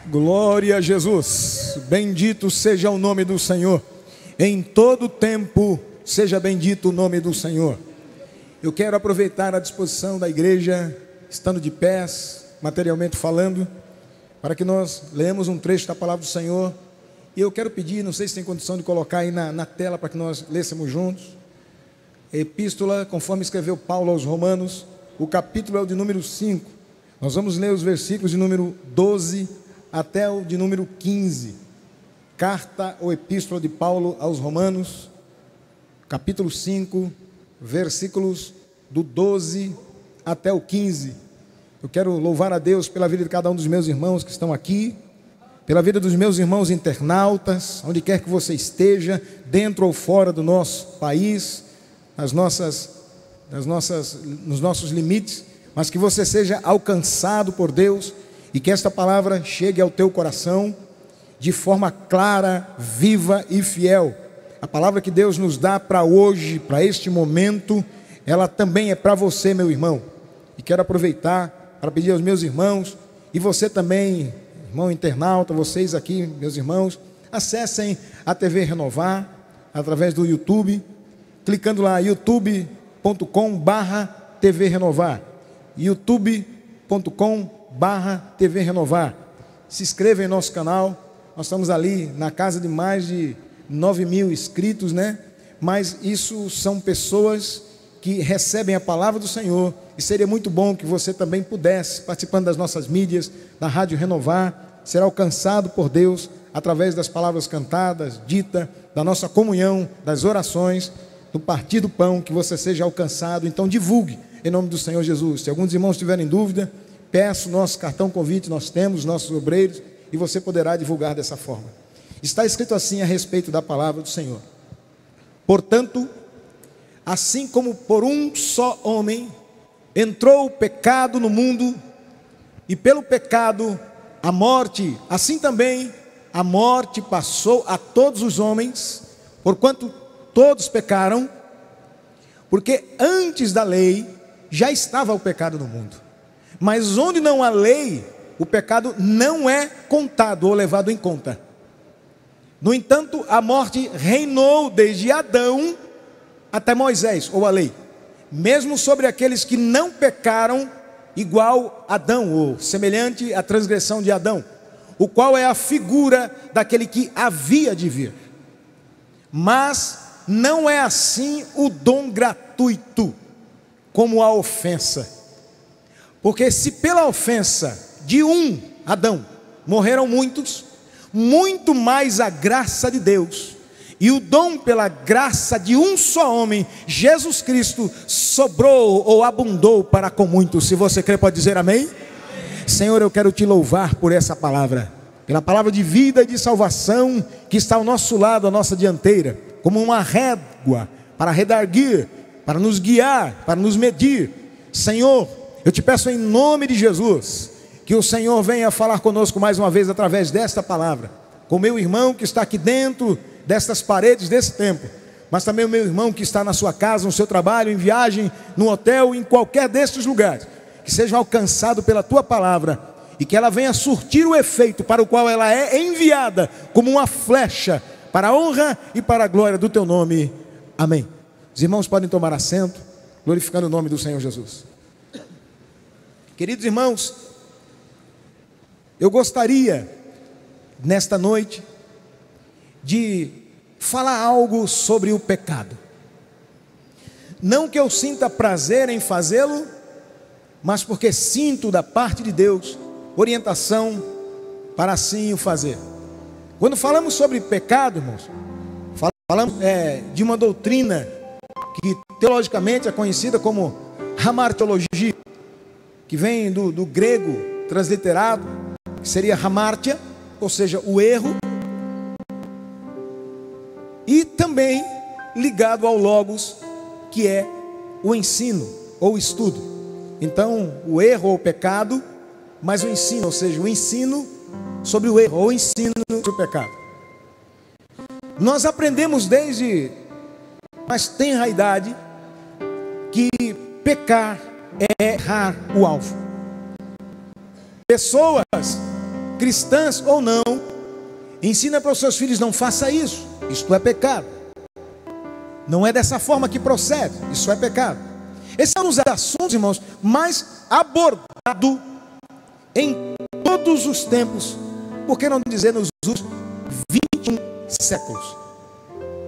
Glória a Jesus, bendito seja o nome do Senhor, em todo tempo seja bendito o nome do Senhor. Eu quero aproveitar a disposição da igreja, estando de pés, materialmente falando, para que nós leamos um trecho da palavra do Senhor. E eu quero pedir, não sei se tem condição de colocar aí na tela para que nós lêssemos juntos, epístola, conforme escreveu Paulo aos Romanos, o capítulo é o de número 5, nós vamos ler os versículos de número 12 até o de número 15, carta ou epístola de Paulo aos Romanos, capítulo 5, versículos do 12 até o 15. Eu quero louvar a Deus pela vida de cada um dos meus irmãos que estão aqui, pela vida dos meus irmãos internautas, onde quer que você esteja, dentro ou fora do nosso país, nos nossos limites, mas que você seja alcançado por Deus e que esta palavra chegue ao teu coração de forma clara, viva e fiel. A palavra que Deus nos dá para hoje, para este momento, ela também é para você, meu irmão. E quero aproveitar para pedir aos meus irmãos, e você também, irmão internauta, vocês aqui, meus irmãos, acessem a TV Renovar, através do YouTube, clicando lá, youtube.com/TV Renovar, youtube.com/TV Renovar. Se inscreva em nosso canal. Nós estamos ali na casa de mais de 9.000 inscritos, né? Mas isso são pessoas que recebem a palavra do Senhor, e seria muito bom que você também pudesse, participando das nossas mídias, da Rádio Renovar, ser alcançado por Deus através das palavras cantadas, ditas, da nossa comunhão, das orações, do partir do pão, que você seja alcançado. Então divulgue em nome do Senhor Jesus. Se alguns irmãos tiverem dúvida, peço nosso cartão convite, nós temos nossos obreiros, e você poderá divulgar dessa forma. Está escrito assim a respeito da palavra do Senhor: portanto, assim como por um só homem entrou o pecado no mundo, e pelo pecado a morte, assim também a morte passou a todos os homens, porquanto todos pecaram, porque antes da lei já estava o pecado no mundo. Mas onde não há lei, o pecado não é contado ou levado em conta. No entanto, a morte reinou desde Adão até Moisés, ou a lei, mesmo sobre aqueles que não pecaram, igual Adão, ou semelhante à transgressão de Adão, o qual é a figura daquele que havia de vir. Mas não é assim o dom gratuito, como a ofensa. Porque se pela ofensa de um, Adão, morreram muitos, muito mais a graça de Deus e o dom pela graça de um só homem, Jesus Cristo, sobrou ou abundou para com muitos. Se você crê, pode dizer amém? Amém. Senhor, eu quero te louvar por essa palavra, pela palavra de vida e de salvação que está ao nosso lado, à nossa dianteira, como uma régua para redarguir, para nos guiar, para nos medir. Senhor, eu te peço em nome de Jesus, que o Senhor venha falar conosco mais uma vez através desta palavra, com meu irmão que está aqui dentro destas paredes desse templo, mas também o meu irmão que está na sua casa, no seu trabalho, em viagem, no hotel, em qualquer destes lugares, que sejam alcançados pela tua palavra, e que ela venha surtir o efeito para o qual ela é enviada, como uma flecha, para a honra e para a glória do teu nome. Amém. Os irmãos podem tomar assento, glorificando o nome do Senhor Jesus. Queridos irmãos, eu gostaria, nesta noite, de falar algo sobre o pecado. Não que eu sinta prazer em fazê-lo, mas porque sinto da parte de Deus orientação para assim o fazer. Quando falamos sobre pecado, irmãos, falamos de uma doutrina que teologicamente é conhecida como hamartiologia, que vem do grego transliterado, que seria hamartia, ou seja, o erro, e também ligado ao logos, que é o ensino ou estudo. Então, o erro ou o pecado, mas o ensino, ou seja, o ensino sobre o erro ou o ensino sobre o pecado. Nós aprendemos desde mais tenra idade que pecar é errar o alvo. Pessoas, cristãs ou não, ensina para os seus filhos: não faça isso, isto é pecado. Não é dessa forma que procede, isso é pecado. Esse é um dos assuntos, irmãos, mais abordado em todos os tempos, por que não dizer nos últimos 21 séculos.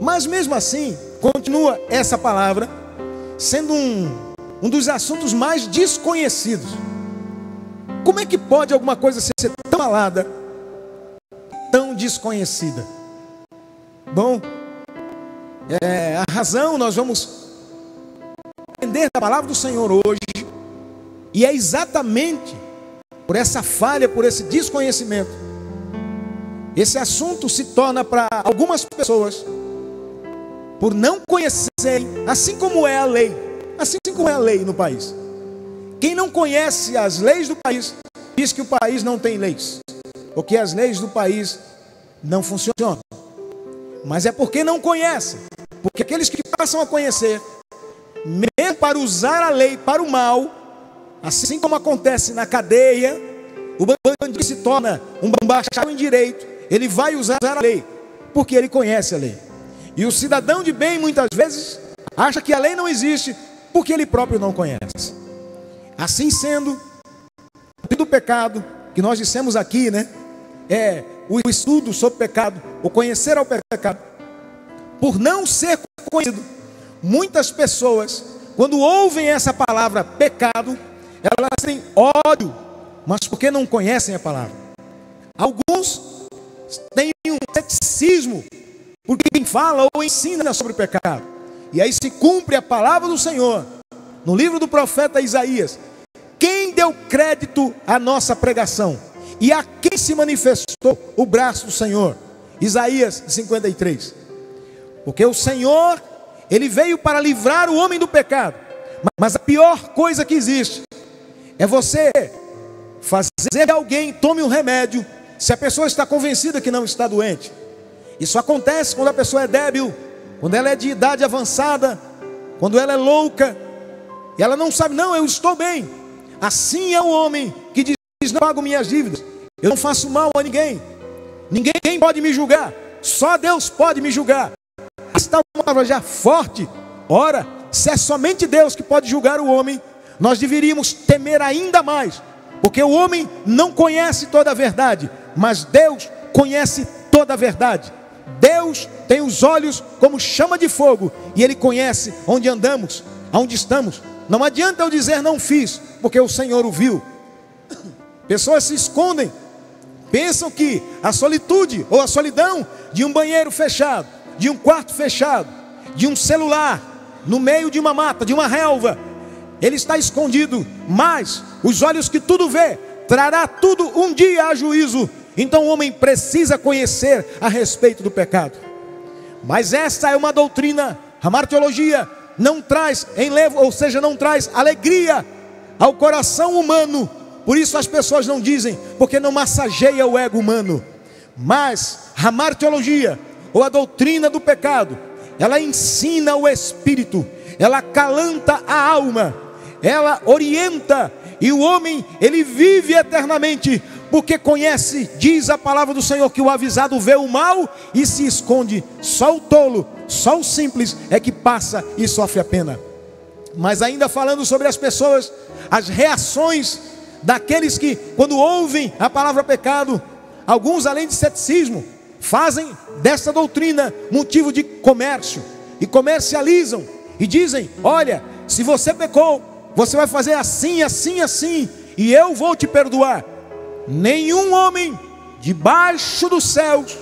Mas mesmo assim, continua essa palavra sendo um dos assuntos mais desconhecidos. Como é que pode alguma coisa ser tão falada, tão desconhecida? Bom, a razão nós vamos aprender da palavra do Senhor hoje, e é exatamente por essa falha, por esse desconhecimento, esse assunto se torna para algumas pessoas, por não conhecerem, assim como é a lei no país. Quem não conhece as leis do país, diz que o país não tem leis, porque as leis do país não funcionam. Mas é porque não conhecem, porque aqueles que passam a conhecer, mesmo para usar a lei para o mal, assim como acontece na cadeia, o bandido se torna um bacharel em direito, ele vai usar a lei, porque ele conhece a lei. E o cidadão de bem, muitas vezes, acha que a lei não existe, porque ele próprio não conhece. Assim sendo, do pecado, que nós dissemos aqui, né? É o estudo sobre pecado, o conhecer ao pecado. Por não ser conhecido, muitas pessoas, quando ouvem essa palavra pecado, elas têm ódio, mas porque não conhecem a palavra. Alguns têm um ceticismo, porque quem fala ou ensina sobre pecado. E aí se cumpre a palavra do Senhor, no livro do profeta Isaías: quem deu crédito à nossa pregação? E a quem se manifestou o braço do Senhor? Isaías 53. Porque o Senhor, Ele veio para livrar o homem do pecado. Mas a pior coisa que existe é você fazer que alguém tome um remédio se a pessoa está convencida que não está doente. Isso acontece quando a pessoa é débil, quando ela é de idade avançada, quando ela é louca, e ela não sabe: não, eu estou bem. Assim é o homem que diz: não pago minhas dívidas, eu não faço mal a ninguém, ninguém pode me julgar, só Deus pode me julgar. Está uma palavra já forte. Ora, se é somente Deus que pode julgar o homem, nós deveríamos temer ainda mais, porque o homem não conhece toda a verdade, mas Deus conhece toda a verdade. Deus tem os olhos como chama de fogo, e Ele conhece onde andamos, aonde estamos. Não adianta eu dizer não fiz, porque o Senhor o viu. Pessoas se escondem, pensam que a solitude ou a solidão de um banheiro fechado, de um quarto fechado, de um celular no meio de uma mata, de uma relva, ele está escondido, mas os olhos que tudo vê, trará tudo um dia a juízo. Então o homem precisa conhecer a respeito do pecado. Mas esta é uma doutrina, a martiologia não traz enlevo, ou seja, não traz alegria ao coração humano. Por isso as pessoas não dizem, porque não massageia o ego humano. Mas a martiologia, ou a doutrina do pecado, ela ensina o espírito, ela acalanta a alma, ela orienta, e o homem, ele vive eternamente, porque conhece, diz a palavra do Senhor, que o avisado vê o mal e se esconde. Só o tolo, só o simples é que passa e sofre a pena. Mas ainda falando sobre as pessoas, as reações daqueles que, quando ouvem a palavra pecado, alguns, além de ceticismo, fazem dessa doutrina motivo de comércio, e comercializam, e dizem: olha, se você pecou, você vai fazer assim, assim, assim, e eu vou te perdoar. Nenhum homem debaixo dos céus,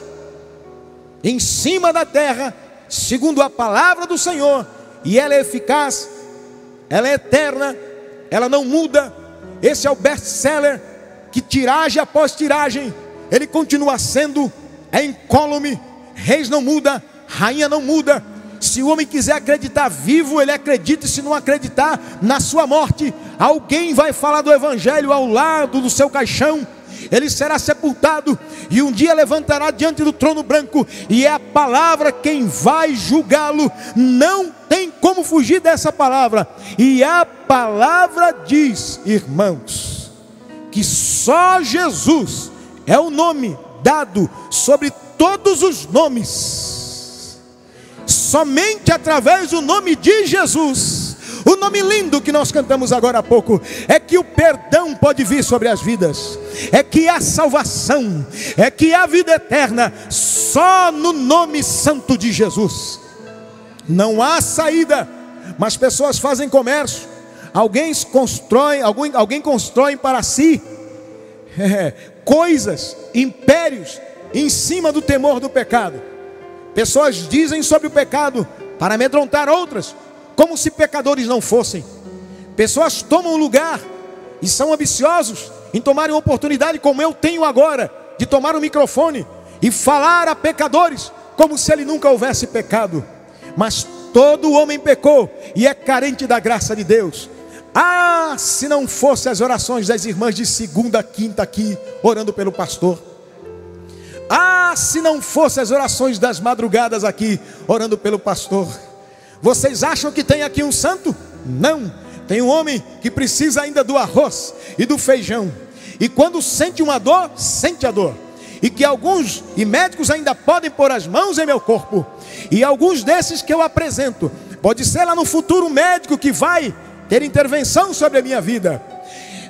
em cima da terra, segundo a palavra do Senhor, e ela é eficaz, ela é eterna, ela não muda. Esse é o best-seller, que tiragem após tiragem, ele continua sendo, é incólume. Reis não muda, rainha não muda. Se o homem quiser acreditar vivo, ele acredita, e se não acreditar, na sua morte, alguém vai falar do evangelho ao lado do seu caixão, ele será sepultado e um dia levantará diante do trono branco, e é a palavra quem vai julgá-lo. Não tem como fugir dessa palavra. E a palavra diz, irmãos, que só Jesus é o nome dado sobre todos os nomes. Somente através do nome de Jesus, o nome lindo que nós cantamos agora há pouco, é que o perdão pode vir sobre as vidas, é que há salvação, é que há vida eterna, só no nome santo de Jesus. Não há saída, mas pessoas fazem comércio, alguém constrói para si coisas, impérios, em cima do temor do pecado. Pessoas dizem sobre o pecado para amedrontar outras, como se pecadores não fossem. Pessoas tomam lugar e são ambiciosos em tomarem uma oportunidade, como eu tenho agora, de tomar um microfone e falar a pecadores, como se ele nunca houvesse pecado. Mas todo homem pecou e é carente da graça de Deus. Ah, se não fosse as orações das irmãs de segunda a quinta aqui, orando pelo pastor. Ah, se não fosse as orações das madrugadas aqui, orando pelo pastor. Vocês acham que tem aqui um santo? Não, tem um homem que precisa ainda do arroz e do feijão. E quando sente uma dor, sente a dor. E que alguns médicos ainda podem pôr as mãos em meu corpo. E alguns desses que eu apresento, pode ser lá no futuro médico que vai ter intervenção sobre a minha vida.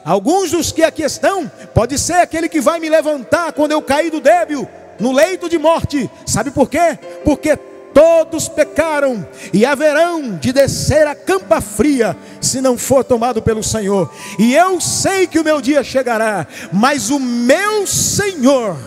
Alguns dos que aqui estão, pode ser aquele que vai me levantar quando eu cair do débil, no leito de morte. Sabe por quê? Porque todos pecaram e haverão de descer a campa fria, se não for tomado pelo Senhor. E eu sei que o meu dia chegará, mas o meu Senhor,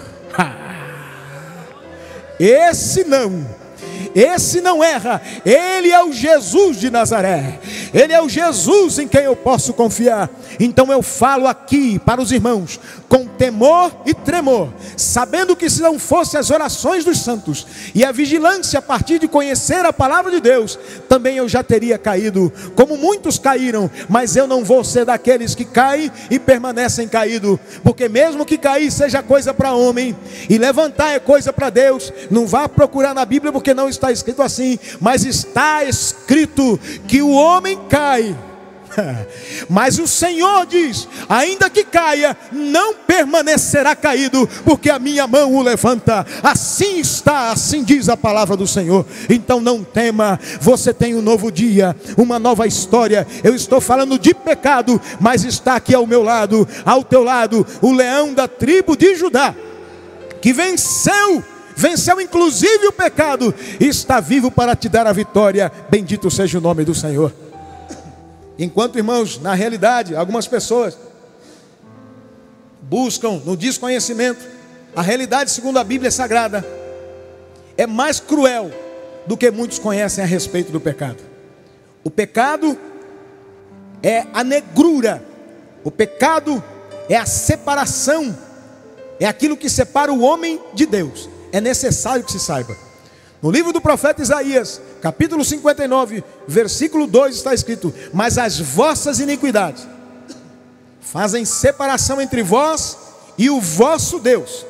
esse não erra. Ele é o Jesus de Nazaré, ele é o Jesus em quem eu posso confiar. Então eu falo aqui para os irmãos com temor e tremor, sabendo que se não fossem as orações dos santos e a vigilância a partir de conhecer a palavra de Deus, também eu já teria caído, como muitos caíram. Mas eu não vou ser daqueles que caem e permanecem caídos, porque mesmo que cair seja coisa para homem e levantar é coisa para Deus, não vá procurar na Bíblia, porque não está escrito assim, mas está escrito que o homem cai, mas o Senhor diz, ainda que caia, não permanecerá caído, porque a minha mão o levanta. Assim está, assim diz a palavra do Senhor. Então não tema, você tem um novo dia, uma nova história. Eu estou falando de pecado, mas está aqui ao meu lado, ao teu lado, o leão da tribo de Judá, que venceu inclusive o pecado, e está vivo para te dar a vitória. Bendito seja o nome do Senhor. Enquanto, irmãos, na realidade, algumas pessoas buscam no desconhecimento, a realidade segundo a Bíblia Sagrada é mais cruel do que muitos conhecem a respeito do pecado. O pecado é a negrura, o pecado é a separação, é aquilo que separa o homem de Deus. É necessário que se saiba. No livro do profeta Isaías, capítulo 59, versículo 2, está escrito: mas as vossas iniquidades fazem separação entre vós e o vosso Deus,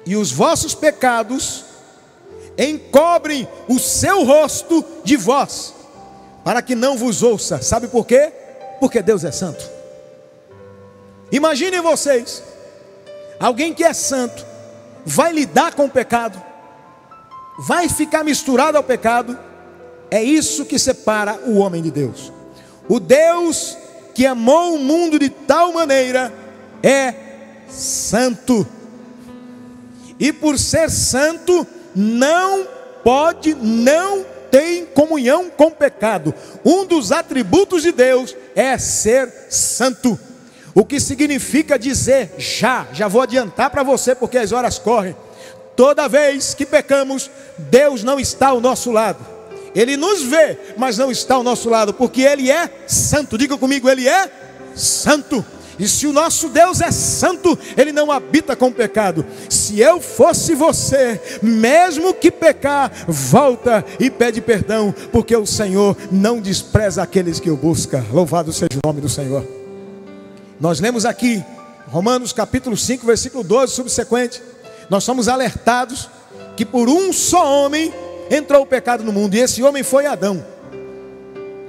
e os vossos pecados encobrem o seu rosto de vós, para que não vos ouça. Sabe por quê? Porque Deus é santo. Imaginem vocês, alguém que é santo vai lidar com o pecado, vai ficar misturado ao pecado. É isso que separa o homem de Deus. O Deus que amou o mundo de tal maneira é santo, e por ser santo não tem comunhão com o pecado. Um dos atributos de Deus é ser santo, o que significa dizer, já vou adiantar para você, porque as horas correm. Toda vez que pecamos, Deus não está ao nosso lado. Ele nos vê, mas não está ao nosso lado, porque Ele é santo. Diga comigo, Ele é santo. E se o nosso Deus é santo, Ele não habita com pecado. Se eu fosse você, mesmo que pecar, volta e pede perdão, porque o Senhor não despreza aqueles que o buscam. Louvado seja o nome do Senhor. Nós lemos aqui Romanos capítulo 5, versículo 12, subsequente, nós somos alertados que por um só homem entrou o pecado no mundo, e esse homem foi Adão.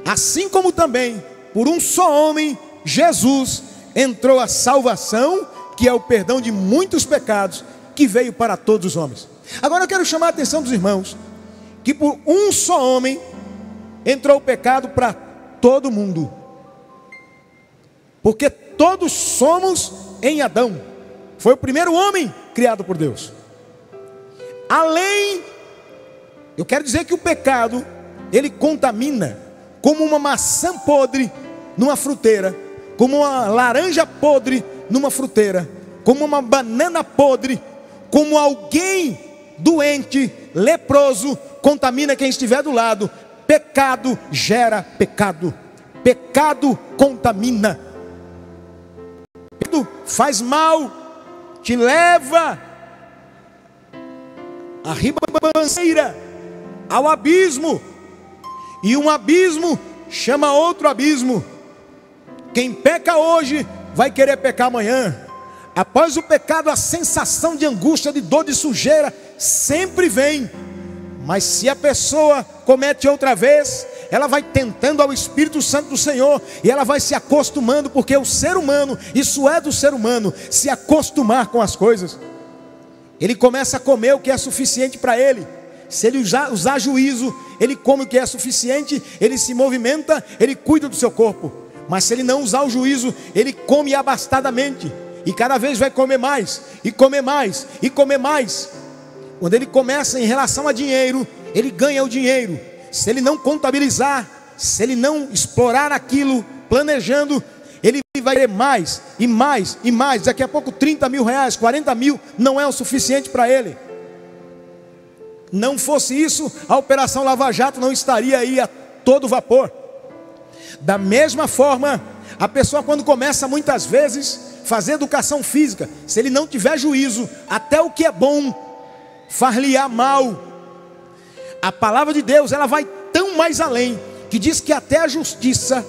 Assim como também por um só homem, Jesus, entrou a salvação, que é o perdão de muitos pecados, que veio para todos os homens. Agora eu quero chamar a atenção dos irmãos, que por um só homem entrou o pecado para todo mundo, porque todos somos em Adão. Foi o primeiro homem criado por Deus. Além, eu quero dizer que o pecado, ele contamina, como uma maçã podre numa fruteira, como uma laranja podre numa fruteira, como uma banana podre, como alguém doente, leproso, contamina quem estiver do lado. Pecado gera pecado, pecado contamina, pecado faz mal, te leva à ribanceira, ao abismo, e um abismo chama outro abismo. Quem peca hoje vai querer pecar amanhã. Após o pecado, a sensação de angústia, de dor, de sujeira sempre vem. Mas se a pessoa comete outra vez, ela vai tentando ao Espírito Santo do Senhor, e ela vai se acostumando, porque o ser humano, isso é do ser humano, se acostumar com as coisas. Ele começa a comer o que é suficiente para ele. Se ele usar juízo, ele come o que é suficiente, ele se movimenta, ele cuida do seu corpo. Mas se ele não usar o juízo, ele come abastadamente, e cada vez vai comer mais, e comer mais, e comer mais. Quando ele começa em relação a dinheiro, ele ganha o dinheiro. Se ele não contabilizar, se ele não explorar aquilo, planejando, ele vai querer mais, e mais, e mais. Daqui a pouco 30 mil reais, 40 mil, não é o suficiente para ele. Não fosse isso, a Operação Lava Jato não estaria aí a todo vapor. Da mesma forma, a pessoa quando começa muitas vezes fazer educação física, se ele não tiver juízo, até o que é bom far-lhe-á mal. A palavra de Deus, ela vai tão mais além, que diz que até a justiça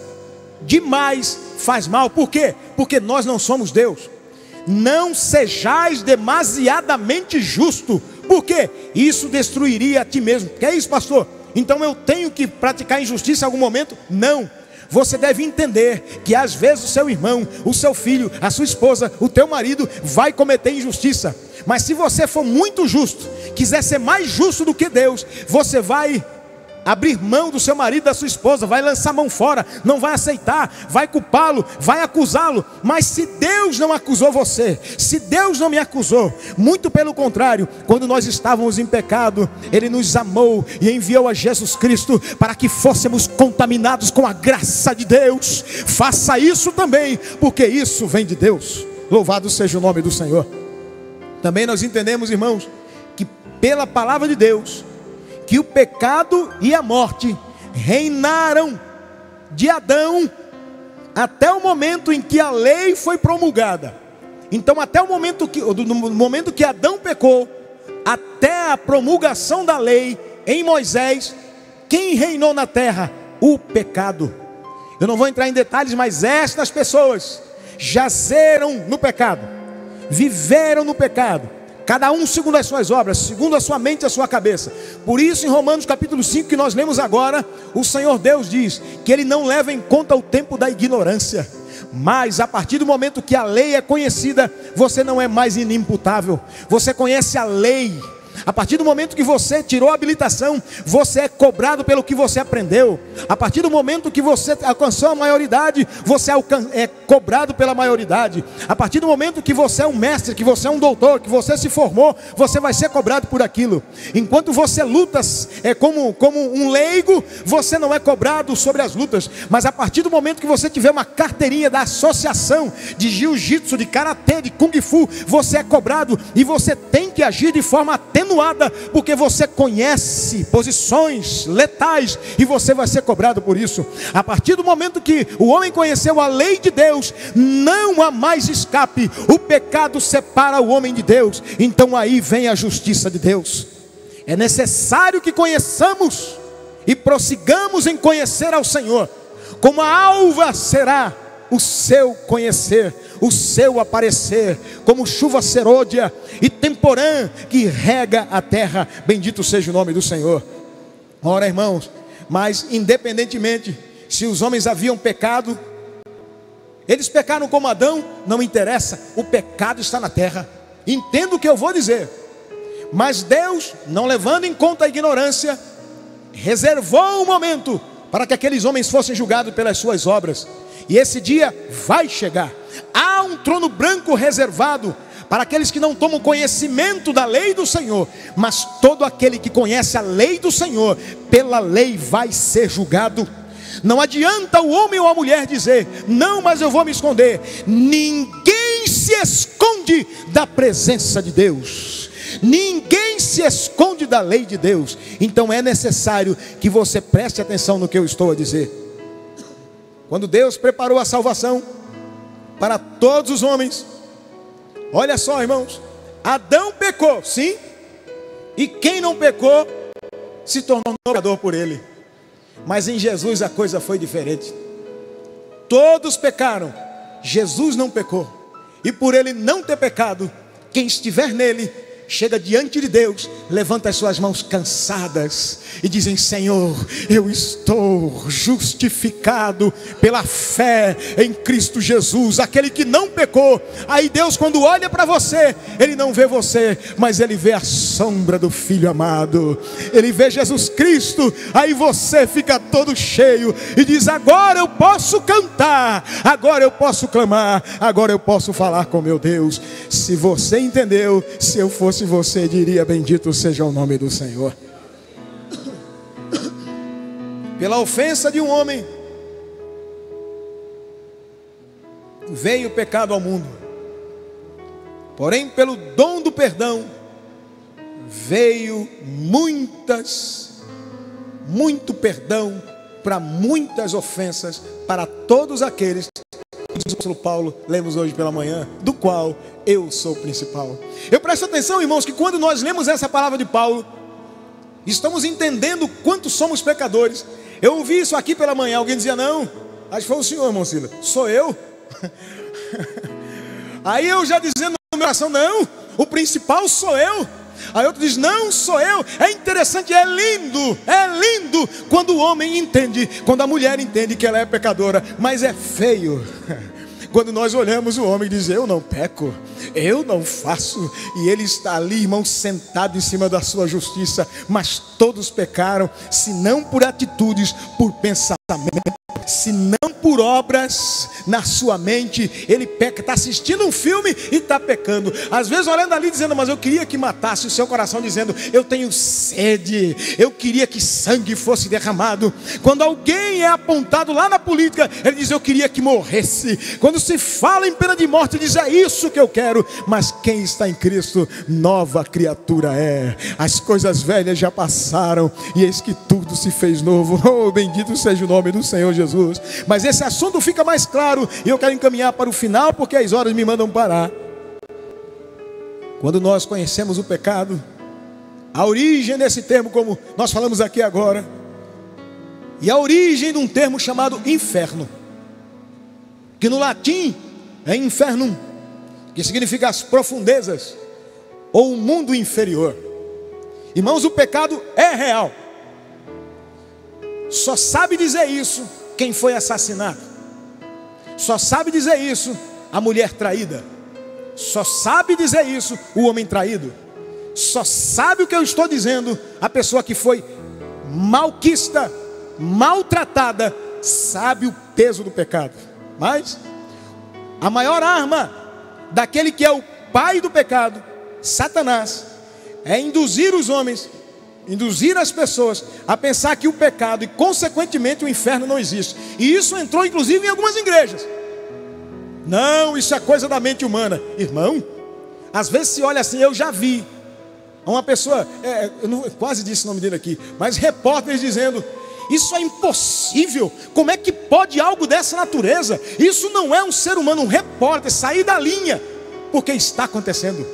demais faz mal. Por quê? Porque nós não somos Deus. Não sejais demasiadamente justo. Por quê? Isso destruiria a ti mesmo. Que é isso, pastor? Então eu tenho que praticar injustiça em algum momento? Não. Você deve entender que às vezes o seu irmão, o seu filho, a sua esposa, o teu marido vai cometer injustiça. Mas se você for muito justo, quiser ser mais justo do que Deus, você vai abrir mão do seu marido, da sua esposa, vai lançar a mão fora, não vai aceitar, vai culpá-lo, vai acusá-lo. Mas se Deus não acusou você, se Deus não me acusou, muito pelo contrário, quando nós estávamos em pecado, Ele nos amou e enviou a Jesus Cristo para que fôssemos contaminados com a graça de Deus. Faça isso também, porque isso vem de Deus. Louvado seja o nome do Senhor. Também nós entendemos, irmãos, que pela palavra de Deus, que o pecado e a morte reinaram de Adão até o momento em que a lei foi promulgada. Então até o momento que Adão pecou, até a promulgação da lei em Moisés, quem reinou na terra? O pecado. Eu não vou entrar em detalhes, mas estas pessoas jazeram no pecado, viveram no pecado, cada um segundo as suas obras, segundo a sua mente e a sua cabeça. Por isso em Romanos capítulo 5 que nós lemos agora, o Senhor Deus diz que Ele não leva em conta o tempo da ignorância. Mas a partir do momento que a lei é conhecida, você não é mais inimputável. Você conhece a lei. A partir do momento que você tirou a habilitação, você é cobrado pelo que você aprendeu. A partir do momento que você alcançou a maioridade, você é cobrado pela maioridade. A partir do momento que você é um mestre, que você é um doutor, que você se formou, você vai ser cobrado por aquilo. Enquanto você luta como um leigo, você não é cobrado sobre as lutas. Mas a partir do momento que você tiver uma carteirinha da associação de jiu-jitsu, de karatê, de kung fu, você é cobrado e você tem que agir de forma atenuada, porque você conhece posições letais e você vai ser cobrado por isso. A partir do momento que o homem conheceu a lei de Deus, não há mais escape. O pecado separa o homem de Deus, então aí vem a justiça de Deus. É necessário que conheçamos e prossigamos em conhecer ao Senhor, como a alva será o seu conhecer, o seu aparecer, como chuva serôdia e temporã que rega a terra. Bendito seja o nome do Senhor. Ora, irmãos, mas independentemente se os homens haviam pecado, eles pecaram como Adão, não interessa, o pecado está na terra. Entenda o que eu vou dizer. Mas Deus, não levando em conta a ignorância, reservou um momento para que aqueles homens fossem julgados pelas suas obras. E esse dia vai chegar. Há um trono branco reservado para aqueles que não tomam conhecimento da lei do Senhor. Mas todo aquele que conhece a lei do Senhor, pela lei vai ser julgado. Não adianta o homem ou a mulher dizer: não, mas eu vou me esconder. Ninguém se esconde da presença de Deus. Ninguém se esconde da lei de Deus. Então é necessário que você preste atenção no que eu estou a dizer. Quando Deus preparou a salvação para todos os homens, olha só, irmãos, Adão pecou, sim, e quem não pecou se tornou pecador por ele. Mas em Jesus a coisa foi diferente. Todos pecaram, Jesus não pecou. E por ele não ter pecado, quem estiver nele chega diante de Deus, levanta as suas mãos cansadas e dizem: Senhor, eu estou justificado pela fé em Cristo Jesus, aquele que não pecou. Aí Deus, quando olha para você, Ele não vê você, mas Ele vê a sombra do Filho amado. Ele vê Jesus Cristo. Aí você fica todo cheio e diz: agora eu posso cantar, agora eu posso clamar, agora eu posso falar com meu Deus. Se você entendeu, se eu fosse você, diria: bendito seja o nome do Senhor. Pela ofensa de um homem veio o pecado ao mundo, porém pelo dom do perdão veio muito perdão para muitas ofensas, para todos aqueles, diz o apóstolo Paulo, lemos hoje pela manhã, do qual eu sou o principal. Eu presto atenção, irmãos, que quando nós lemos essa palavra de Paulo, estamos entendendo quanto somos pecadores. Eu ouvi isso aqui pela manhã, alguém dizia: não, acho que foi o senhor, irmão Silas. Sou eu? Aí eu já dizendo no meu coração: não, o principal sou eu. Aí outro diz: não, sou eu. É interessante, é lindo quando o homem entende, quando a mulher entende que ela é pecadora. Mas é feio quando nós olhamos o homem e diz: eu não peco, eu não faço. E ele está ali, irmão, sentado em cima da sua justiça. Mas todos pecaram, se não por atitudes, por pensamento, se não por obras na sua mente. Ele peca, está assistindo um filme e está pecando. Às vezes olhando ali dizendo: mas eu queria que matasse. O seu coração dizendo: eu tenho sede, eu queria que sangue fosse derramado. Quando alguém é apontado lá na política, ele diz: eu queria que morresse. Quando se fala em pena de morte, diz: é isso que eu quero. Mas quem está em Cristo, nova criatura é. As coisas velhas já passaram e eis que tudo se fez novo. Oh, bendito seja o nome do Senhor Jesus. Mas esse assunto fica mais claro e eu quero encaminhar para o final, porque as horas me mandam parar. Quando nós conhecemos o pecado, a origem desse termo, como nós falamos aqui agora, e a origem de um termo chamado inferno, que no latim é infernum, que significa as profundezas ou o mundo inferior. Irmãos, o pecado é real. Só sabe dizer isso quem foi assassinado. Só sabe dizer isso a mulher traída. Só sabe dizer isso o homem traído. Só sabe o que eu estou dizendo a pessoa que foi malquista, maltratada, sabe o peso do pecado. Mas a maior arma daquele que é o pai do pecado, Satanás, é induzir os homens, induzir as pessoas a pensar que o pecado e consequentemente o inferno não existe. E isso entrou inclusive em algumas igrejas. Não, isso é coisa da mente humana. Irmão, às vezes se olha assim, eu já vi uma pessoa, eu não, quase disse o nome dele aqui, mas repórteres dizendo: isso é impossível, como é que pode algo dessa natureza? Isso não é um ser humano. Um repórter sair da linha, porque está acontecendo.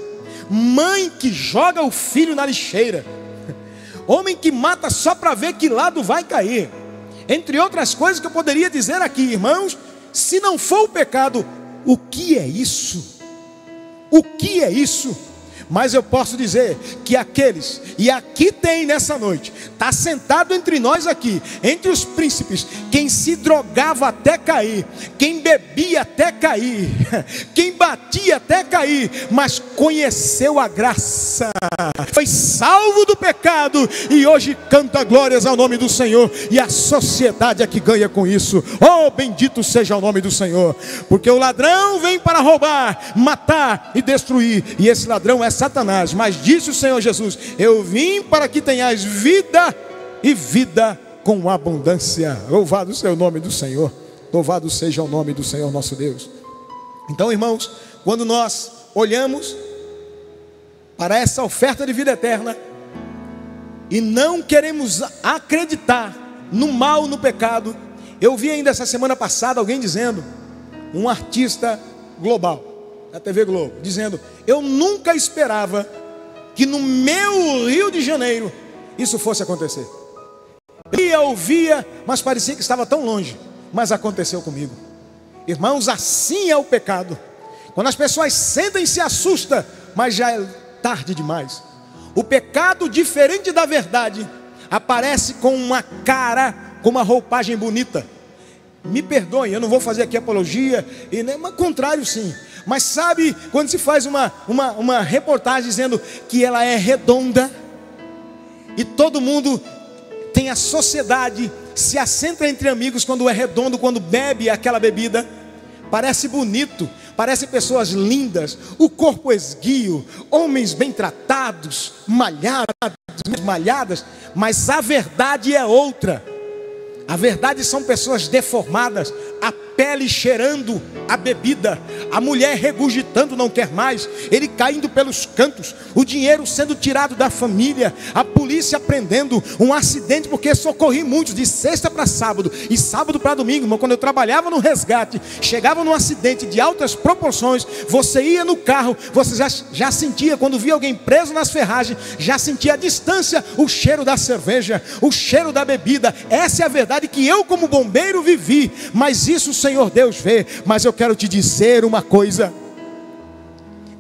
Mãe que joga o filho na lixeira, homem que mata só para ver que lado vai cair, entre outras coisas que eu poderia dizer aqui, irmãos. se não for o pecado, o que é isso? O que é isso? Mas eu posso dizer que aqueles, e aqui tem nessa noite, está sentado entre nós aqui, entre os príncipes, quem se drogava até cair, quem bebia até cair, quem batia até cair, mas conheceu a graça, foi salvo do pecado e hoje canta glórias ao nome do Senhor, e a sociedade é que ganha com isso. Oh, bendito seja o nome do Senhor, porque o ladrão vem para roubar, matar e destruir, e esse ladrão é Satanás, mas disse o Senhor Jesus: eu vim para que tenhais vida e vida com abundância. Louvado seja o nome do Senhor, louvado seja o nome do Senhor nosso Deus. Então, irmãos, quando nós olhamos para essa oferta de vida eterna e não queremos acreditar no mal, no pecado, eu vi ainda essa semana passada alguém dizendo, um artista global da TV Globo, dizendo: eu nunca esperava que no meu Rio de Janeiro isso fosse acontecer. Eu ouvia, mas parecia que estava tão longe, mas aconteceu comigo. Irmãos, assim é o pecado. Quando as pessoas sentem, se assustam, mas já é tarde demais. O pecado, diferente da verdade, aparece com uma cara, com uma roupagem bonita. Me perdoem, eu não vou fazer aqui apologia, e nem, mas contrário sim. Mas sabe, quando se faz uma reportagem dizendo que ela é redonda, e todo mundo tem a sociedade, se assenta entre amigos quando é redondo, quando bebe aquela bebida, parece bonito, parece pessoas lindas, o corpo esguio, homens bem tratados, malhadas, mas a verdade é outra. A verdade são pessoas deformadas, a pele cheirando a bebida, a mulher regurgitando, não quer mais, ele caindo pelos cantos, o dinheiro sendo tirado da família, a polícia prendendo, um acidente, porque socorri muitos de sexta para sábado e sábado para domingo. Irmão, quando eu trabalhava no resgate, chegava num acidente de altas proporções, você ia no carro, você já sentia, quando via alguém preso nas ferragens, já sentia a distância, o cheiro da cerveja, o cheiro da bebida. Essa é a verdade que eu como bombeiro vivi, mas isso o Senhor Deus vê. Mas eu quero te dizer uma coisa: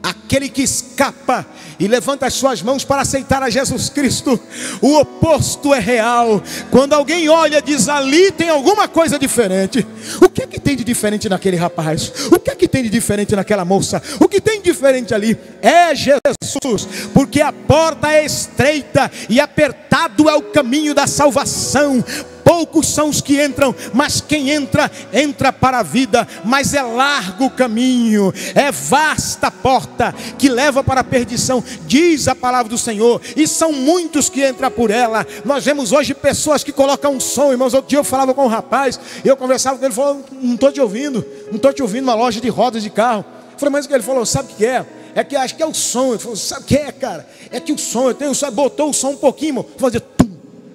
aquele que escapa e levanta as suas mãos para aceitar a Jesus Cristo, o oposto é real. Quando alguém olha, diz: ali tem alguma coisa diferente. O que é que tem de diferente naquele rapaz? O que é que tem de diferente naquela moça? O que tem de diferente ali? É Jesus, porque a porta é estreita e apertado é o caminho da salvação. Poucos são os que entram, mas quem entra, entra para a vida. Mas é largo o caminho, é vasta a porta que leva para a perdição, diz a palavra do Senhor, e são muitos que entram por ela. Nós vemos hoje pessoas que colocam um som, irmãos. Outro dia eu falava com um rapaz, eu conversava com ele, ele falou: não estou te ouvindo, numa loja de rodas de carro. Eu falei: mas o que ele falou? Sabe o que é? É que acho que é o som. Ele falou: sabe o que é, cara? É que o som, botou o som um pouquinho, irmão, fazer tum.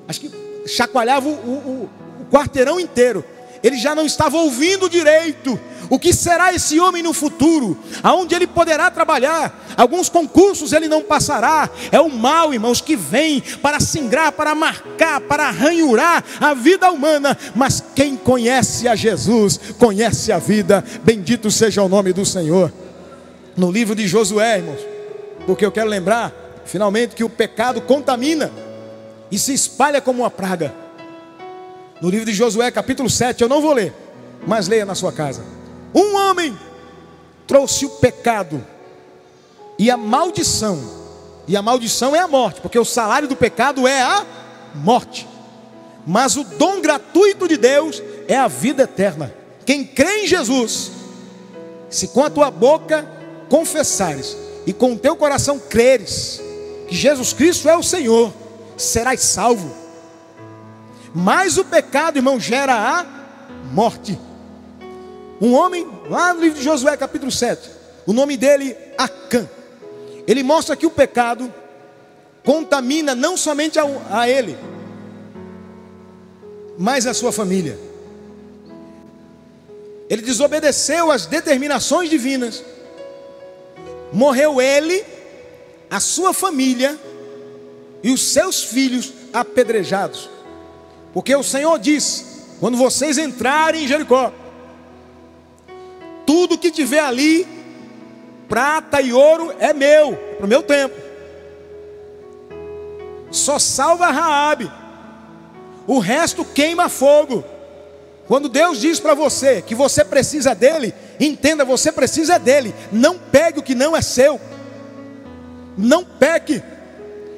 Acho que chacoalhava o quarteirão inteiro. Ele já não estava ouvindo direito. O que será esse homem no futuro? Aonde ele poderá trabalhar? Alguns concursos ele não passará. É o mal, irmãos, que vem para singrar, para marcar, para ranhurar a vida humana. Mas quem conhece a Jesus, conhece a vida. Bendito seja o nome do Senhor. No livro de Josué, irmãos, porque eu quero lembrar, finalmente, que o pecado contamina e se espalha como uma praga. No livro de Josué, capítulo 7, eu não vou ler, mas leia na sua casa. Um homem trouxe o pecado e a maldição é a morte, porque o salário do pecado é a morte. Mas o dom gratuito de Deus é a vida eterna. Quem crê em Jesus, se com a tua boca confessares e com o teu coração creres que Jesus Cristo é o Senhor, serás salvo. Mas o pecado, irmão, gera a morte. Um homem, lá no livro de Josué, capítulo 7, o nome dele, Acã. Ele mostra que o pecado contamina não somente a ele, mas a sua família. Ele desobedeceu às determinações divinas. Morreu ele, a sua família e os seus filhos apedrejados. Porque o Senhor disse: quando vocês entrarem em Jericó, tudo que tiver ali, prata e ouro, é meu, para o meu tempo. Só salva Raabe, o resto queima fogo. Quando Deus diz para você que você precisa dele, entenda, você precisa dele. Não pegue o que não é seu, não pegue.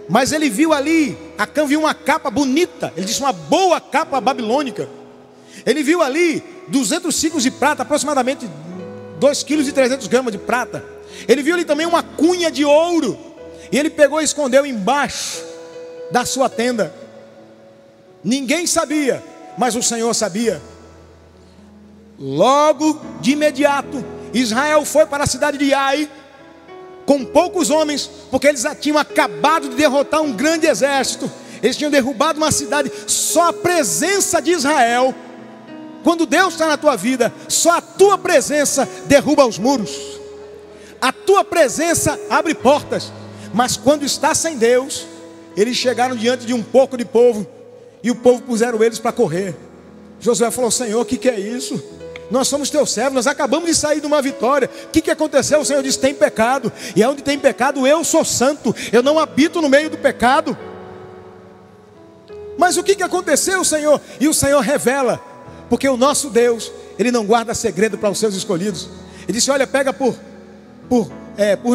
Mas ele viu ali, Acã viu uma capa bonita, ele disse uma boa capa babilônica. Ele viu ali 200 ciclos de prata, aproximadamente 2,3 kg de prata. Ele viu ali também uma cunha de ouro, e ele pegou e escondeu embaixo da sua tenda. Ninguém sabia, mas o Senhor sabia. Logo de imediato, Israel foi para a cidade de Ai, com poucos homens, porque eles já tinham acabado de derrotar um grande exército. Eles tinham derrubado uma cidade. Só a presença de Israel, quando Deus está na tua vida, só a tua presença derruba os muros. A tua presença abre portas. Mas quando está sem Deus, eles chegaram diante de um pouco de povo, e o povo puseram eles para correr. Josué falou: Senhor, o que é isso? Nós somos teus servos, nós acabamos de sair de uma vitória. O que aconteceu? O Senhor disse: tem pecado. E onde tem pecado, eu sou santo, eu não habito no meio do pecado. Mas o que aconteceu, Senhor? E o Senhor revela, porque o nosso Deus, Ele não guarda segredo para os seus escolhidos. Ele disse: olha, pega por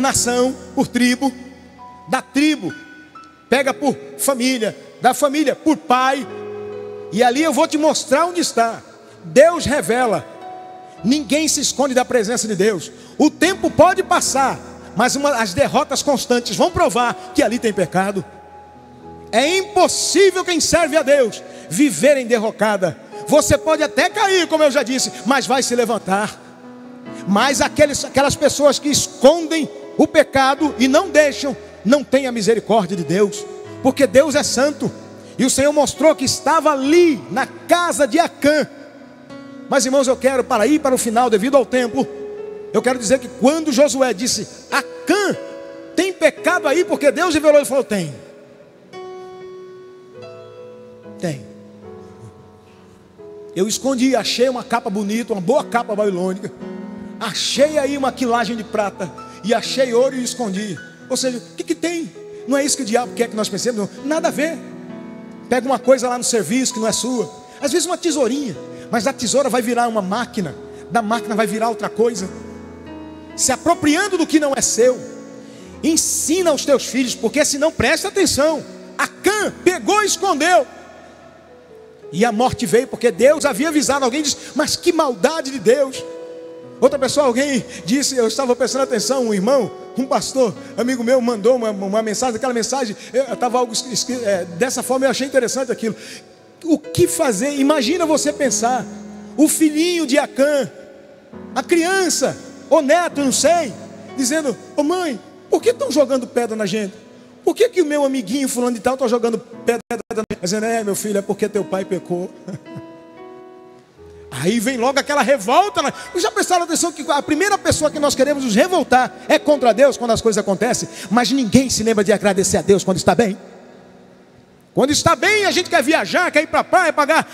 nação, por tribo, da tribo, pega por família, da família por pai, e ali eu vou te mostrar onde está. Deus revela. Ninguém se esconde da presença de Deus. O tempo pode passar, mas as derrotas constantes vão provar que ali tem pecado. É impossível quem serve a Deus viver em derrocada. Você pode até cair, como eu já disse, mas vai se levantar. Mas aquelas pessoas que escondem o pecado e não deixam, não têm a misericórdia de Deus, porque Deus é santo. E o Senhor mostrou que estava ali na casa de Acã. Mas, irmãos, eu quero, para ir para o final, devido ao tempo, eu quero dizer que quando Josué disse: Acã, tem pecado aí? Porque Deus revelou, ele falou: tem. Tem. Eu escondi, achei uma capa bonita, uma boa capa babilônica. Achei aí uma quilagem de prata, e achei ouro e escondi. Ou seja, o que tem? Não é isso que o diabo quer que nós pensemos, não. Nada a ver. Pega uma coisa lá no serviço que não é sua, às vezes uma tesourinha, mas a tesoura vai virar uma máquina, da máquina vai virar outra coisa. Se apropriando do que não é seu. Ensina aos teus filhos, porque senão, presta atenção, Acã pegou e escondeu, e a morte veio, porque Deus havia avisado. Alguém disse: mas que maldade de Deus. Outra pessoa, alguém disse, eu estava prestando atenção, um irmão, um pastor, amigo meu, mandou uma mensagem. Aquela mensagem, estava algo escrito, dessa forma, eu achei interessante aquilo. O que fazer? Imagina você pensar, o filhinho de Acã, a criança, ou neto, não sei, dizendo: ô mãe, por que estão jogando pedra na gente? Por que o meu amiguinho fulano de tal está jogando pedra na gente? Dizendo: meu filho, é porque teu pai pecou. Aí vem logo aquela revolta. Já prestaram atenção que a primeira pessoa que nós queremos nos revoltar é contra Deus quando as coisas acontecem? Mas ninguém se lembra de agradecer a Deus quando está bem. Quando está bem, a gente quer viajar, quer ir para a praia, pagar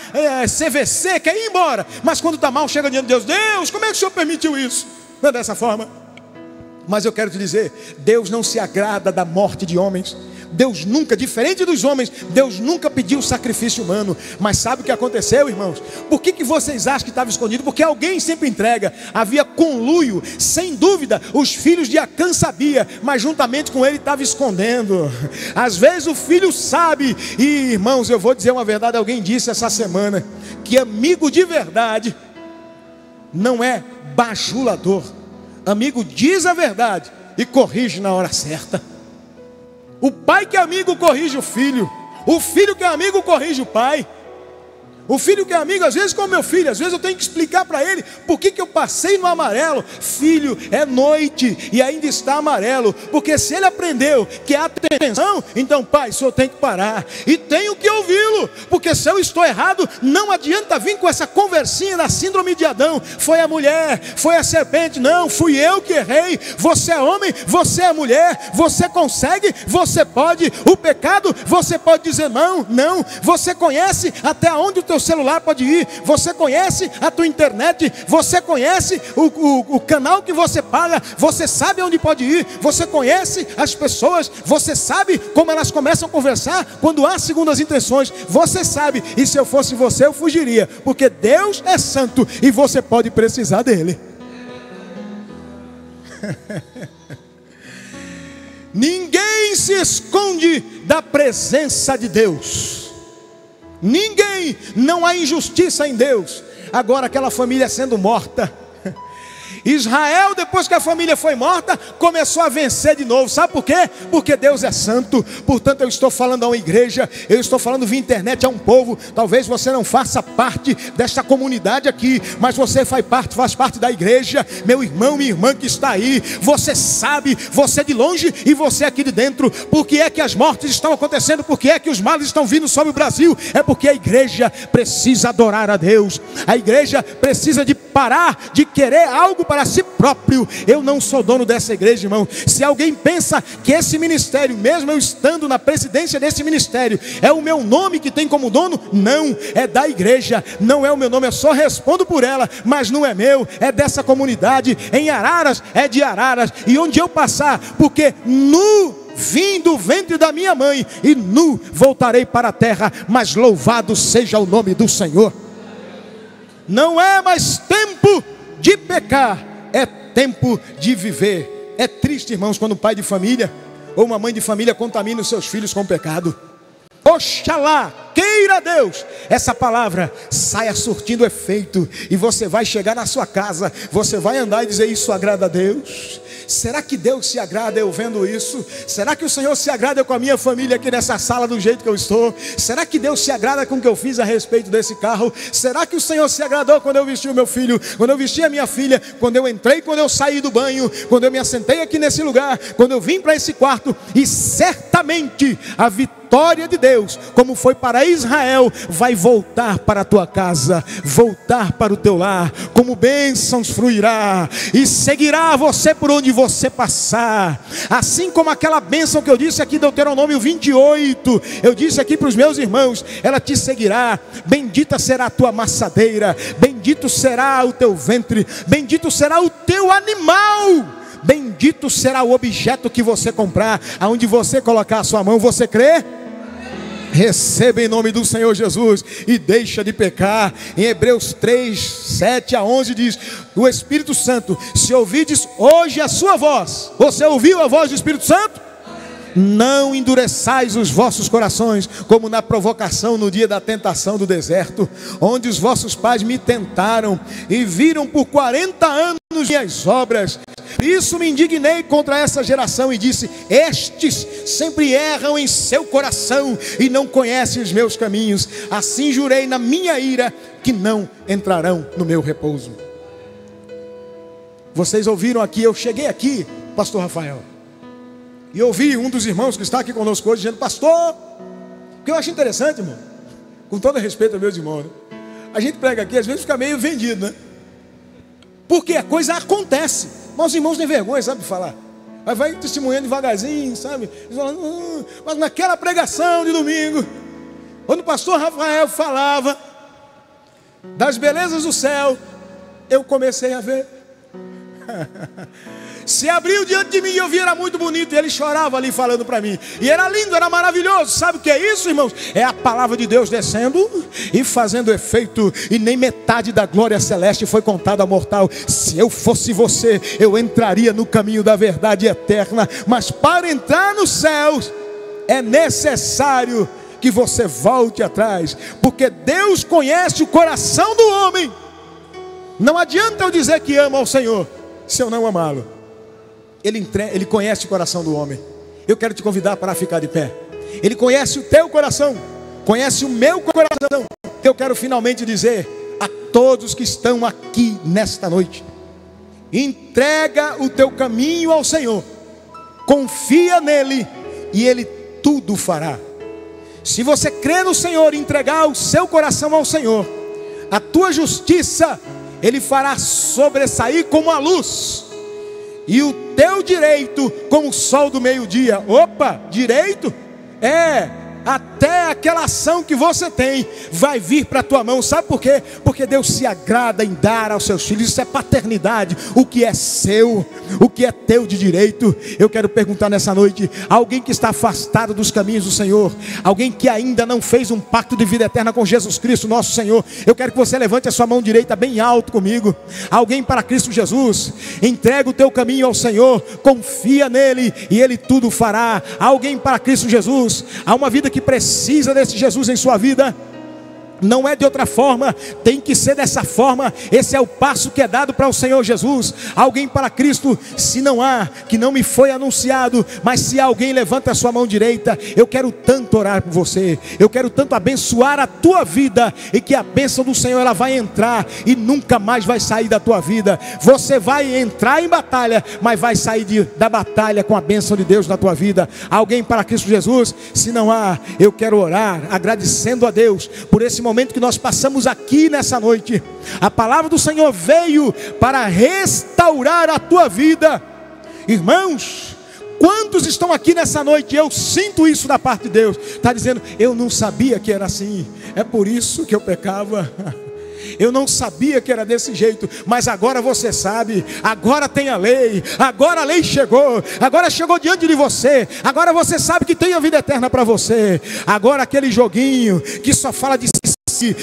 CVC, quer ir embora. Mas quando está mal, chega diante de Deus: Deus, como é que o Senhor permitiu isso? Não é dessa forma. Mas eu quero te dizer, Deus não se agrada da morte de homens. Deus nunca, diferente dos homens, Deus nunca pediu sacrifício humano. Mas sabe o que aconteceu, irmãos? Por que vocês acham que estava escondido? Porque alguém sempre entrega. Havia conluio, sem dúvida. Os filhos de Acã sabiam, mas juntamente com ele estava escondendo. Às vezes o filho sabe. E, irmãos, eu vou dizer uma verdade. Alguém disse essa semana que amigo de verdade não é bajulador. Amigo diz a verdade e corrige na hora certa. O pai que é amigo corrige o filho. O filho que é amigo corrige o pai. O filho que é amigo, às vezes com o meu filho, às vezes eu tenho que explicar para ele por que eu passei no amarelo. Filho, é noite e ainda está amarelo. Porque se ele aprendeu que é atenção, então pai, o senhor tem que parar. E tenho que ouvi-lo. Porque se eu estou errado, não adianta vir com essa conversinha da síndrome de Adão. Foi a mulher, foi a serpente. Não, fui eu que errei. Você é homem, você é mulher. Você consegue, você pode. O pecado, você pode dizer não, não. Você conhece até onde o teu teu celular pode ir, você conhece a tua internet, você conhece o canal que você paga, você sabe onde pode ir, você conhece as pessoas, você sabe como elas começam a conversar quando há segundas intenções, você sabe. E se eu fosse você, eu fugiria, porque Deus é santo e você pode precisar dele. Ninguém se esconde da presença de Deus. Ninguém, não há injustiça em Deus. Agora aquela família sendo morta, Israel, depois que a família foi morta, começou a vencer de novo. Sabe por quê? Porque Deus é santo. Portanto, eu estou falando a uma igreja, eu estou falando via internet a um povo. Talvez você não faça parte desta comunidade aqui, mas você faz parte da igreja. Meu irmão, minha irmã que está aí, você sabe, você de longe e você aqui de dentro, por que é que as mortes estão acontecendo, por que é que os males estão vindo sobre o Brasil? É porque a igreja precisa adorar a Deus. A igreja precisa de parar de querer algo para si próprio. Eu não sou dono dessa igreja, irmão. Se alguém pensa que esse ministério, mesmo eu estando na presidência desse ministério, é o meu nome que tem como dono, não, é da igreja, não é o meu nome, eu só respondo por ela, mas não é meu, é dessa comunidade. Em Araras, é de Araras, e onde eu passar, porque nu vim do ventre da minha mãe, e nu voltarei para a terra, mas louvado seja o nome do Senhor. Não é mais tempo de pecar, é tempo de viver. É triste, irmãos, quando um pai de família ou uma mãe de família contamina os seus filhos com pecado. Oxalá, queira Deus, essa palavra saia surtindo efeito, e você vai chegar na sua casa, você vai andar e dizer: isso agrada a Deus. Será que Deus se agrada eu vendo isso? Será que o Senhor se agrada com a minha família aqui nessa sala do jeito que eu estou? Será que Deus se agrada com o que eu fiz a respeito desse carro? Será que o Senhor se agradou quando eu vesti o meu filho, quando eu vesti a minha filha, quando eu entrei, quando eu saí do banho, quando eu me assentei aqui nesse lugar, quando eu vim para esse quarto? E certamente a vitória de Deus, como foi para Israel, vai voltar para a tua casa, voltar para o teu lar, como bênçãos fluirá e seguirá você por onde você passar. Assim como aquela bênção que eu disse aqui em Deuteronômio 28, eu disse aqui para os meus irmãos, ela te seguirá. Bendita será a tua amassadeira, bendito será o teu ventre, bendito será o teu animal, bendito será o objeto que você comprar, aonde você colocar a sua mão. Você crê? Receba em nome do Senhor Jesus e deixa de pecar. Em Hebreus 3, 7 a 11 diz: o Espírito Santo, se ouvides hoje a sua voz. Você ouviu a voz do Espírito Santo? Não endureçais os vossos corações, como na provocação no dia da tentação do deserto, onde os vossos pais me tentaram e viram por 40 anos minhas obras. Por isso me indignei contra essa geração e disse: estes sempre erram em seu coração e não conhecem os meus caminhos. Assim jurei na minha ira que não entrarão no meu repouso. Vocês ouviram aqui, eu cheguei aqui, pastor Rafael, e ouvi um dos irmãos que está aqui conosco hoje dizendo: pastor, que eu acho interessante, irmão, com todo respeito aos meus irmãos, né? A gente prega aqui, às vezes fica meio vendido, né? Porque a coisa acontece, mas os irmãos têm vergonha, sabe, de falar. Mas vai testemunhando devagarzinho, sabe? Mas naquela pregação de domingo, quando o pastor Rafael falava das belezas do céu, eu comecei a ver. Se abriu diante de mim e eu vi, era muito bonito, e ele chorava ali falando para mim, e era lindo, era maravilhoso. Sabe o que é isso, irmãos? É a palavra de Deus descendo e fazendo efeito, e nem metade da glória celeste foi contada a mortal. Se eu fosse você, eu entraria no caminho da verdade eterna, mas para entrar nos céus é necessário que você volte atrás, porque Deus conhece o coração do homem. Não adianta eu dizer que amo ao Senhor se eu não amá-lo. Ele conhece o coração do homem. Eu quero te convidar para ficar de pé. Ele conhece o teu coração, conhece o meu coração. Eu quero finalmente dizer a todos que estão aqui nesta noite: entrega o teu caminho ao Senhor, confia nele e Ele tudo fará. Se você crê no Senhor e entregar o seu coração ao Senhor, a tua justiça Ele fará sobressair como a luz, e o teu direito como o sol do meio-dia. Opa, direito? até aquela ação que você tem vai vir para a tua mão. Sabe por quê? Porque Deus se agrada em dar aos seus filhos. Isso é paternidade. O que é seu, o que é teu de direito. Eu quero perguntar nessa noite: alguém que está afastado dos caminhos do Senhor, alguém que ainda não fez um pacto de vida eterna com Jesus Cristo, nosso Senhor, eu quero que você levante a sua mão direita bem alto comigo. Alguém para Cristo Jesus, entrega o teu caminho ao Senhor, confia nele e Ele tudo fará. Alguém para Cristo Jesus, há uma vida que precisa desse Jesus em sua vida. Não é de outra forma, tem que ser dessa forma. Esse é o passo que é dado para o Senhor Jesus. Alguém para Cristo, se não há, que não me foi anunciado, mas se alguém, levanta a sua mão direita. Eu quero tanto orar por você, eu quero tanto abençoar a tua vida, e que a bênção do Senhor ela vai entrar e nunca mais vai sair da tua vida. Você vai entrar em batalha, mas vai sair da batalha com a bênção de Deus na tua vida. Alguém para Cristo Jesus, se não há, eu quero orar agradecendo a Deus por esse momento que nós passamos aqui nessa noite. A palavra do Senhor veio para restaurar a tua vida. Irmãos, quantos estão aqui nessa noite? Eu sinto isso da parte de Deus. Está dizendo: eu não sabia que era assim, é por isso que eu pecava. Eu não sabia que era desse jeito, mas agora você sabe. Agora tem a lei, agora a lei chegou, agora chegou diante de você. Agora você sabe que tem a vida eterna para você. Agora aquele joguinho que só fala de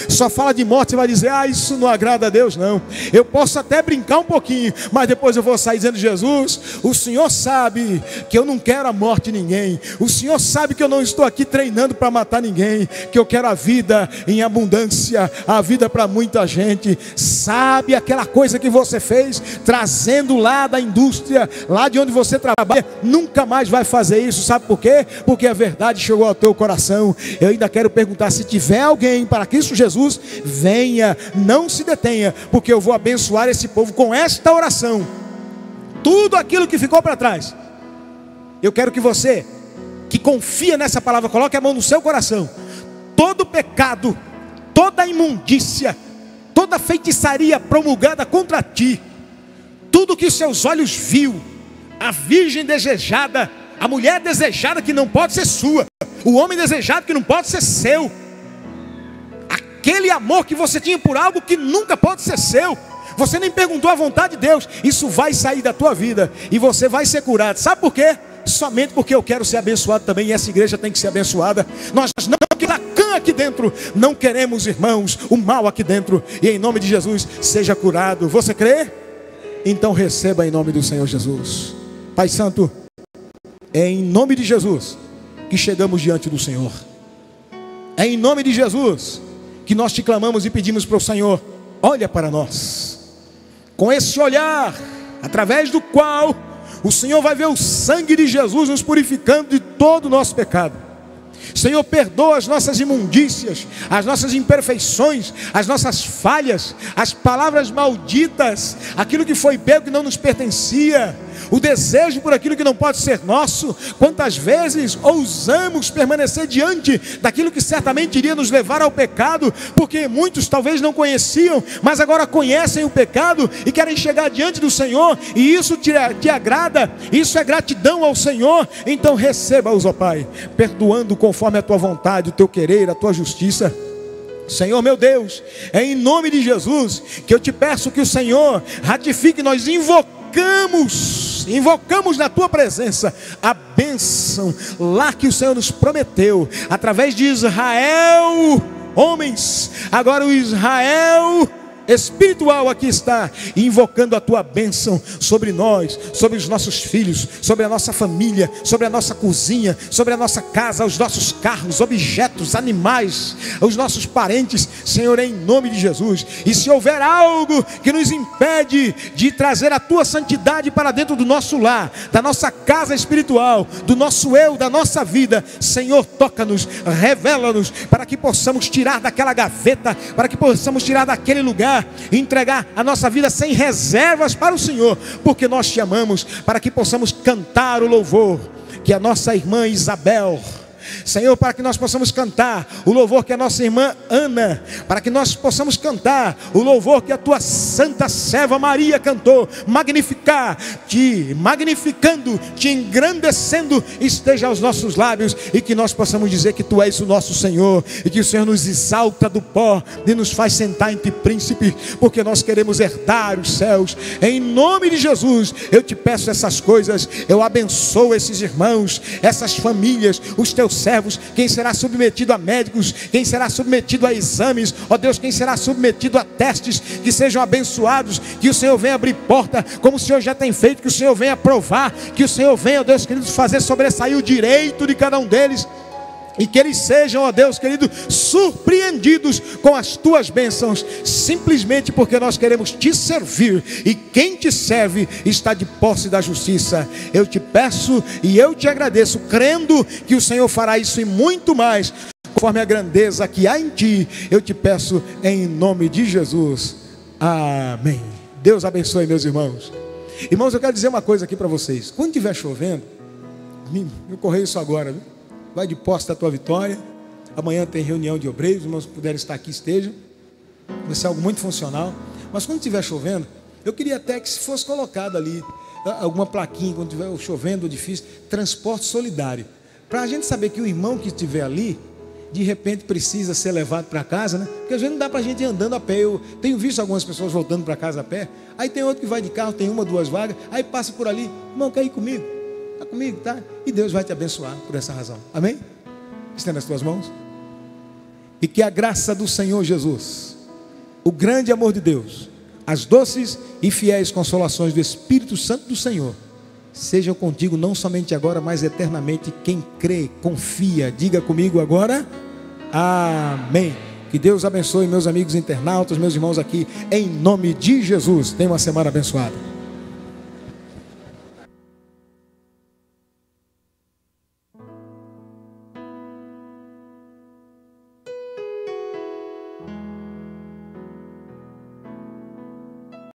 só fala de morte, você vai dizer: ah, isso não agrada a Deus não. Eu posso até brincar um pouquinho, mas depois eu vou sair dizendo: Jesus, o Senhor sabe que eu não quero a morte de ninguém. O Senhor sabe que eu não estou aqui treinando para matar ninguém, que eu quero a vida em abundância, a vida para muita gente. Sabe aquela coisa que você fez, trazendo lá da indústria, lá de onde você trabalha, nunca mais vai fazer isso. Sabe por quê? Porque a verdade chegou ao teu coração. Eu ainda quero perguntar: se tiver alguém para Cristo Jesus, venha, não se detenha, porque eu vou abençoar esse povo com esta oração. Tudo aquilo que ficou para trás, eu quero que você, que confia nessa palavra, coloque a mão no seu coração. Todo pecado, toda imundícia, toda feitiçaria promulgada contra ti, tudo que seus olhos viu, a virgem desejada, a mulher desejada que não pode ser sua, o homem desejado que não pode ser seu, aquele amor que você tinha por algo que nunca pode ser seu, você nem perguntou a vontade de Deus, isso vai sair da tua vida e você vai ser curado. Sabe por quê? Somente porque eu quero ser abençoado também, e essa igreja tem que ser abençoada. Nós não queremos cã aqui dentro, não queremos, irmãos, o mal aqui dentro. E em nome de Jesus, seja curado. Você crê? Então receba em nome do Senhor Jesus. Pai Santo, é em nome de Jesus que chegamos diante do Senhor. É em nome de Jesus que nós te clamamos e pedimos para o Senhor: olha para nós, com esse olhar, através do qual o Senhor vai ver o sangue de Jesus nos purificando de todo o nosso pecado. Senhor, perdoa as nossas imundícias, as nossas imperfeições, as nossas falhas, as palavras malditas, aquilo que foi pego que não nos pertencia, o desejo por aquilo que não pode ser nosso. Quantas vezes ousamos permanecer diante daquilo que certamente iria nos levar ao pecado, porque muitos talvez não conheciam, mas agora conhecem o pecado e querem chegar diante do Senhor, e isso te agrada, isso é gratidão ao Senhor. Então receba-os, ó Pai, perdoando conforme a tua vontade, o teu querer, a tua justiça. Senhor meu Deus, é em nome de Jesus que eu te peço que o Senhor ratifique. Nós invocamos na tua presença a bênção lá que o Senhor nos prometeu, através de Israel, homens, agora o Israel espiritual aqui está, invocando a tua bênção sobre nós, sobre os nossos filhos, sobre a nossa família, sobre a nossa cozinha, sobre a nossa casa, os nossos carros, objetos, animais, os nossos parentes, Senhor, em nome de Jesus. E se houver algo que nos impede de trazer a tua santidade para dentro do nosso lar, da nossa casa espiritual, do nosso eu, da nossa vida, Senhor, toca-nos, revela-nos, para que possamos tirar daquela gaveta, para que possamos tirar daquele lugar, entregar a nossa vida sem reservas para o Senhor, porque nós te amamos, para que possamos cantar o louvor que a nossa irmã Isabel, Senhor, para que nós possamos cantar o louvor que a nossa irmã Ana, para que nós possamos cantar o louvor que a tua santa serva Maria cantou, magnificar-te, magnificando, te engrandecendo, esteja aos nossos lábios, e que nós possamos dizer que tu és o nosso Senhor, e que o Senhor nos exalta do pó e nos faz sentar entre príncipes, porque nós queremos herdar os céus. Em nome de Jesus, eu te peço essas coisas, eu abençoo esses irmãos, essas famílias, os teus servos, quem será submetido a médicos, quem será submetido a exames, ó Deus, quem será submetido a testes, que sejam abençoados, que o Senhor venha abrir porta, como o Senhor já tem feito, que o Senhor venha provar, que o Senhor venha, ó Deus querido, fazer sobressair o direito de cada um deles, e que eles sejam, ó Deus querido, surpreendidos com as tuas bênçãos, simplesmente porque nós queremos te servir, e quem te serve está de posse da justiça. Eu te peço e eu te agradeço, crendo que o Senhor fará isso e muito mais, conforme a grandeza que há em ti. Eu te peço em nome de Jesus, amém. Deus abençoe, meus irmãos. Irmãos, eu quero dizer uma coisa aqui para vocês. Quando estiver chovendo, me ocorreu isso agora, viu? Vai de posse da tua vitória. Amanhã tem reunião de obreiros, os irmãos que puderem estar aqui estejam. Vai ser algo muito funcional. Mas quando estiver chovendo, eu queria até que se fosse colocado ali alguma plaquinha, quando estiver chovendo ou difícil, transporte solidário, para a gente saber que o irmão que estiver ali, de repente precisa ser levado para casa, né? Porque às vezes não dá para a gente ir andando a pé. Eu tenho visto algumas pessoas voltando para casa a pé. Aí tem outro que vai de carro, tem uma, duas vagas, aí passa por ali, irmão, quer ir comigo? Está comigo, tá? E Deus vai te abençoar por essa razão, amém? Estenda as tuas mãos. E que a graça do Senhor Jesus, o grande amor de Deus, as doces e fiéis consolações do Espírito Santo do Senhor, sejam contigo não somente agora, mas eternamente. Quem crê, confia, diga comigo agora, amém. Que Deus abençoe meus amigos internautas, meus irmãos aqui, em nome de Jesus. Tenha uma semana abençoada.